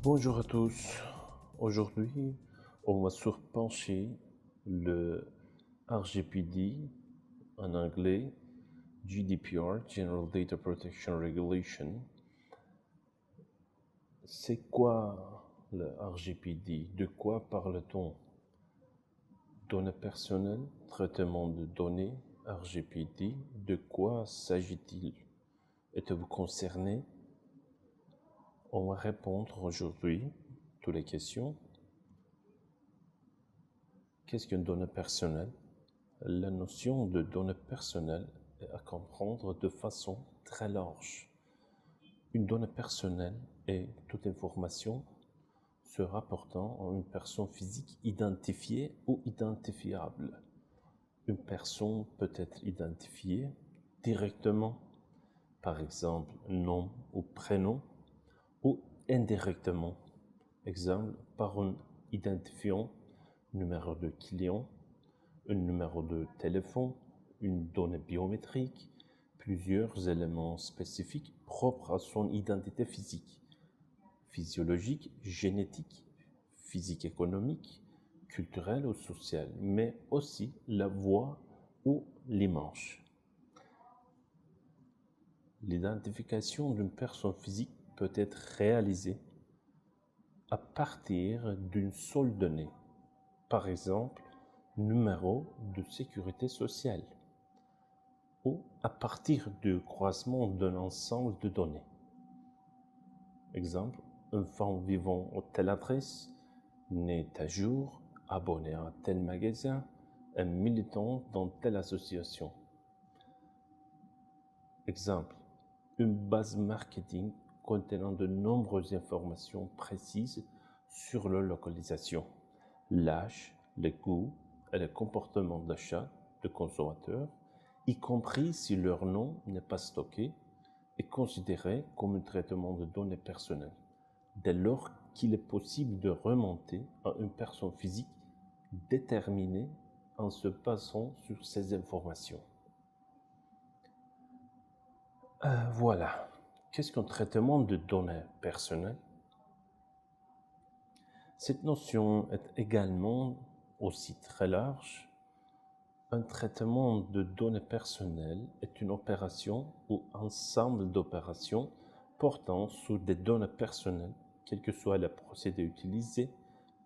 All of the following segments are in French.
Bonjour à tous. Aujourd'hui, on va surpencher le RGPD, en anglais GDPR, General Data Protection Regulation. C'est quoi le RGPD? De quoi parle-t-on? Données personnelles, traitement de données, RGPD, de quoi s'agit-il? Êtes-vous concerné? On va répondre aujourd'hui à toutes les questions. Qu'est-ce qu'une donnée personnelle? La notion de données personnelles est à comprendre de façon très large. Une donnée personnelle est toute information se rapportant à une personne physique identifiée ou identifiable. Une personne peut être identifiée directement, par exemple nom ou prénom, ou indirectement, exemple par un identifiant, numéro de client, un numéro de téléphone, une donnée biométrique, plusieurs éléments spécifiques propres à son identité physique, physiologique, génétique, physique économique, culturelle ou sociale, mais aussi la voix ou l'image. L'identification d'une personne physique peut être réalisée à partir d'une seule donnée, par exemple, numéro de sécurité sociale, ou à partir du croisement d'un ensemble de données. Exemple, un enfant vivant à telle adresse, né à jour, abonné à tel magasin, un militant dans telle association. Exemple, une base marketing contenant de nombreuses informations précises sur leur localisation, l'âge, les goûts et le comportement d'achat de consommateurs, y compris si leur nom n'est pas stocké, est considéré comme un traitement de données personnelles, dès lors qu'il est possible de remonter à une personne physique déterminée en se basant sur ces informations. Voilà. Qu'est-ce qu'un traitement de données personnelles? Cette notion est également aussi très large. Un traitement de données personnelles est une opération ou ensemble d'opérations portant sur des données personnelles, quel que soit le procédé utilisé,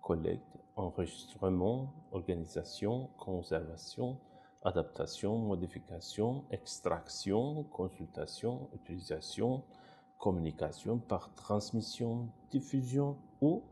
collecte, enregistrement, organisation, conservation, adaptation, modification, extraction, consultation, utilisation, communication par transmission, diffusion ou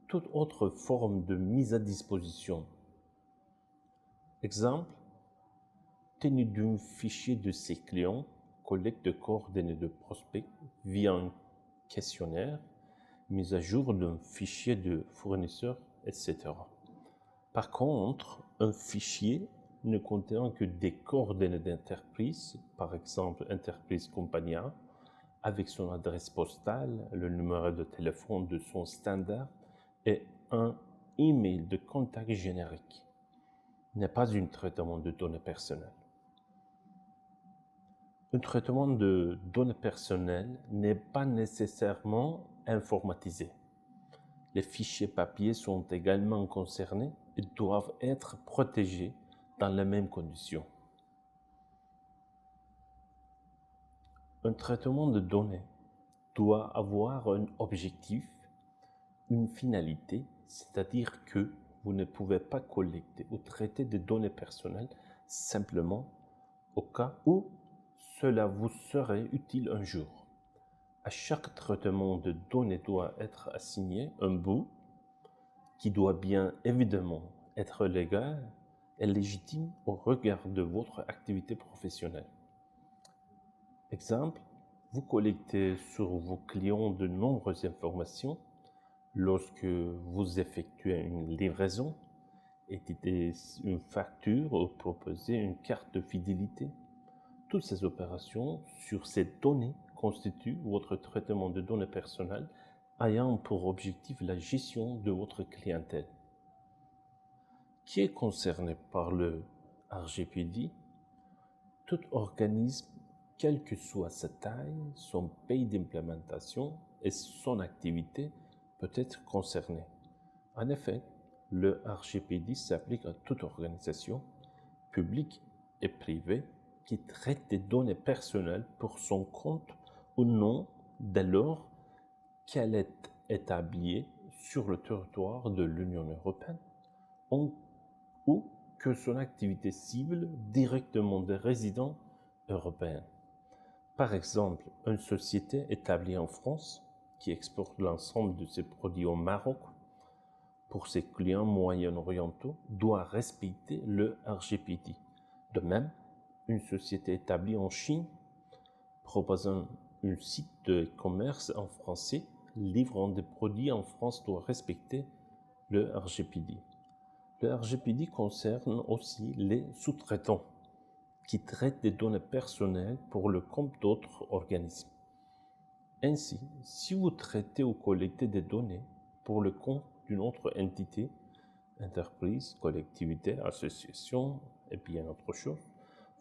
toute autre forme de mise à disposition. Exemple, tenue d'un fichier de ses clients, collecte de coordonnées de prospects via un questionnaire, mise à jour d'un fichier de fournisseurs, etc. Par contre, un fichier ne contenant que des coordonnées d'entreprise, par exemple entreprise Compagnia, avec son adresse postale, le numéro de téléphone de son standard et un email de contact générique, n'est pas un traitement de données personnelles. Un traitement de données personnelles n'est pas nécessairement informatisé. Les fichiers papier sont également concernés et doivent être protégés dans les mêmes conditions. Un traitement de données doit avoir un objectif, une finalité, c'est-à-dire que vous ne pouvez pas collecter ou traiter des données personnelles simplement au cas où cela vous serait utile un jour. À chaque traitement de données doit être assigné un but qui doit bien évidemment être légal et légitime au regard de votre activité professionnelle. Exemple, vous collectez sur vos clients de nombreuses informations lorsque vous effectuez une livraison, éditez une facture ou proposez une carte de fidélité. Toutes ces opérations sur ces données constituent votre traitement de données personnelles ayant pour objectif la gestion de votre clientèle. Qui est concerné par le RGPD? Tout organisme, quelle que soit sa taille, son pays d'implémentation et son activité, peut être concerné. En effet, le RGPD s'applique à toute organisation, publique et privée, qui traite des données personnelles pour son compte ou non dès lors qu'elle est établie sur le territoire de l'Union européenne ou que son activité cible directement des résidents européens. Par exemple, une société établie en France qui exporte l'ensemble de ses produits au Maroc pour ses clients moyen-orientaux doit respecter le RGPD. De même, une société établie en Chine proposant un site de commerce en français livrant des produits en France doit respecter le RGPD. Le RGPD concerne aussi les sous-traitants qui traitent des données personnelles pour le compte d'autres organismes. Ainsi, si vous traitez ou collectez des données pour le compte d'une autre entité, entreprise, collectivité, association et bien autre chose,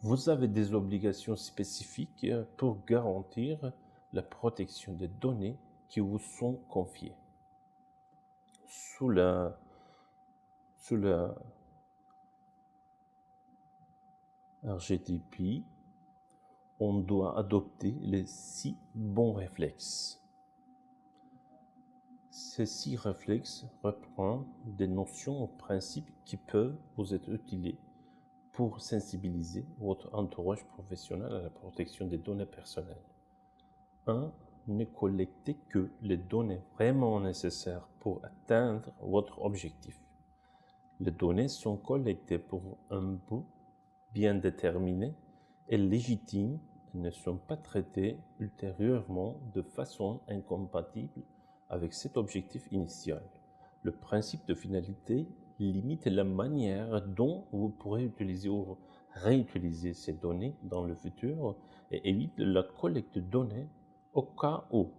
vous avez des obligations spécifiques pour garantir la protection des données qui vous sont confiées. Sous la RGPD, on doit adopter les 6 bons réflexes. Ces 6 réflexes reprennent des notions ou principes qui peuvent vous être utilisés pour sensibiliser votre entourage professionnel à la protection des données personnelles. 1. Ne collectez que les données vraiment nécessaires pour atteindre votre objectif. Les données sont collectées pour un but bien déterminé et légitime et ne sont pas traitées ultérieurement de façon incompatible avec cet objectif initial. Le principe de finalité limite la manière dont vous pourrez utiliser ou réutiliser ces données dans le futur et évite la collecte de données au cas où.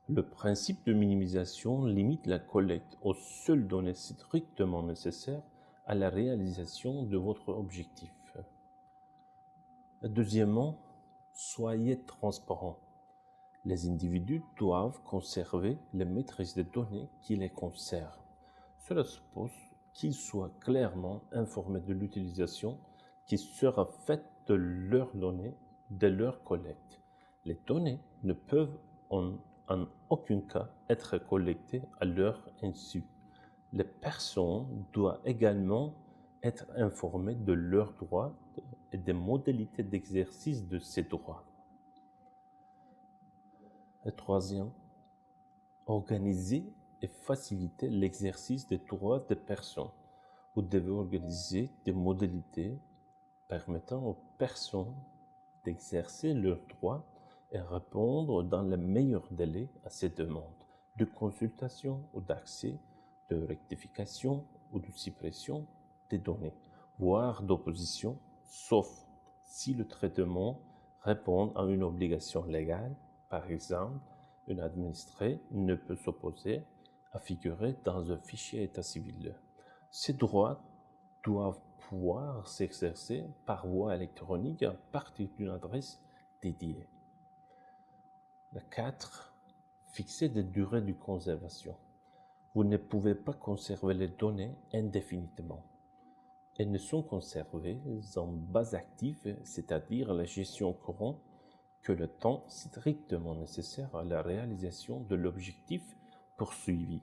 Le principe de minimisation limite la collecte aux seules données strictement nécessaires à la réalisation de votre objectif. Deuxièmement, soyez transparent. Les individus doivent conserver la maîtrise des données qui les concernent. Cela suppose qu'ils soient clairement informés de l'utilisation qui sera faite de leurs données dès leur collecte. Les données ne peuvent en aucun cas être collectées à leur insu. Les personnes doivent également être informées de leurs droits et des modalités d'exercice de ces droits. Le troisième, organiser et faciliter l'exercice des droits des personnes. Vous devez organiser des modalités permettant aux personnes d'exercer leurs droits et répondre dans les meilleurs délais à ces demandes de consultation ou d'accès, de rectification ou de suppression des données, voire d'opposition, sauf si le traitement répond à une obligation légale. Par exemple, un administré ne peut s'opposer à figurer dans un fichier état civil. Ces droits doivent pouvoir s'exercer par voie électronique à partir d'une adresse dédiée. 4. Fixer des durées de conservation. Vous ne pouvez pas conserver les données indéfiniment. Elles ne sont conservées en base active, c'est-à-dire la gestion courante, que le temps strictement nécessaire à la réalisation de l'objectif poursuivi.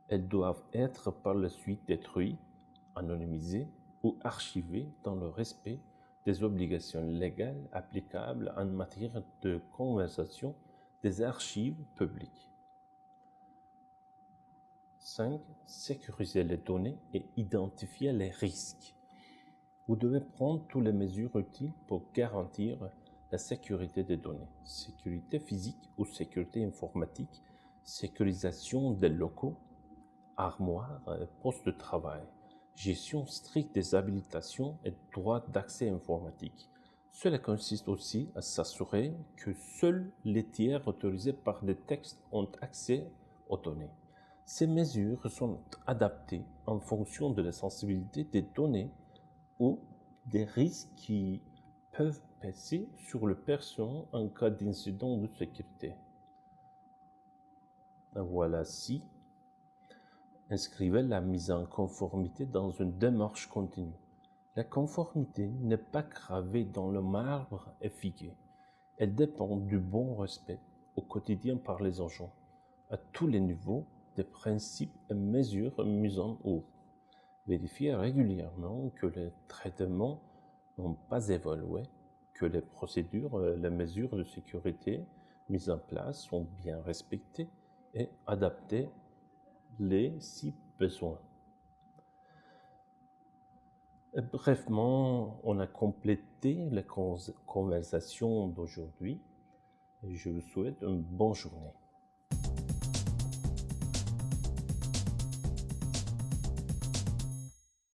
Elles doivent être par la suite détruites, anonymisées ou archivées dans le respect des obligations légales applicables en matière de conservation des archives publiques. 5. Sécuriser les données et identifier les risques. Vous devez prendre toutes les mesures utiles pour garantir la sécurité des données, sécurité physique ou sécurité informatique, sécurisation des locaux, armoires, postes de travail, gestion stricte des habilitations et droits d'accès informatique. Cela consiste aussi à s'assurer que seuls les tiers autorisés par des textes ont accès aux données. Ces mesures sont adaptées en fonction de la sensibilité des données ou des risques qui peuvent peser sur le personne en cas d'incident de sécurité. Voilà 6 Inscrivez la mise en conformité dans une démarche continue. La conformité n'est pas gravée dans le marbre et figée. Elle dépend du bon respect au quotidien par les agents, à tous les niveaux, des principes et mesures mis en œuvre. Vérifiez régulièrement que les traitements n'ont pas évolué, que les procédures et les mesures de sécurité mises en place sont bien respectées et adaptées si besoin. Brièvement, on a complété la conversation d'aujourd'hui et je vous souhaite une bonne journée.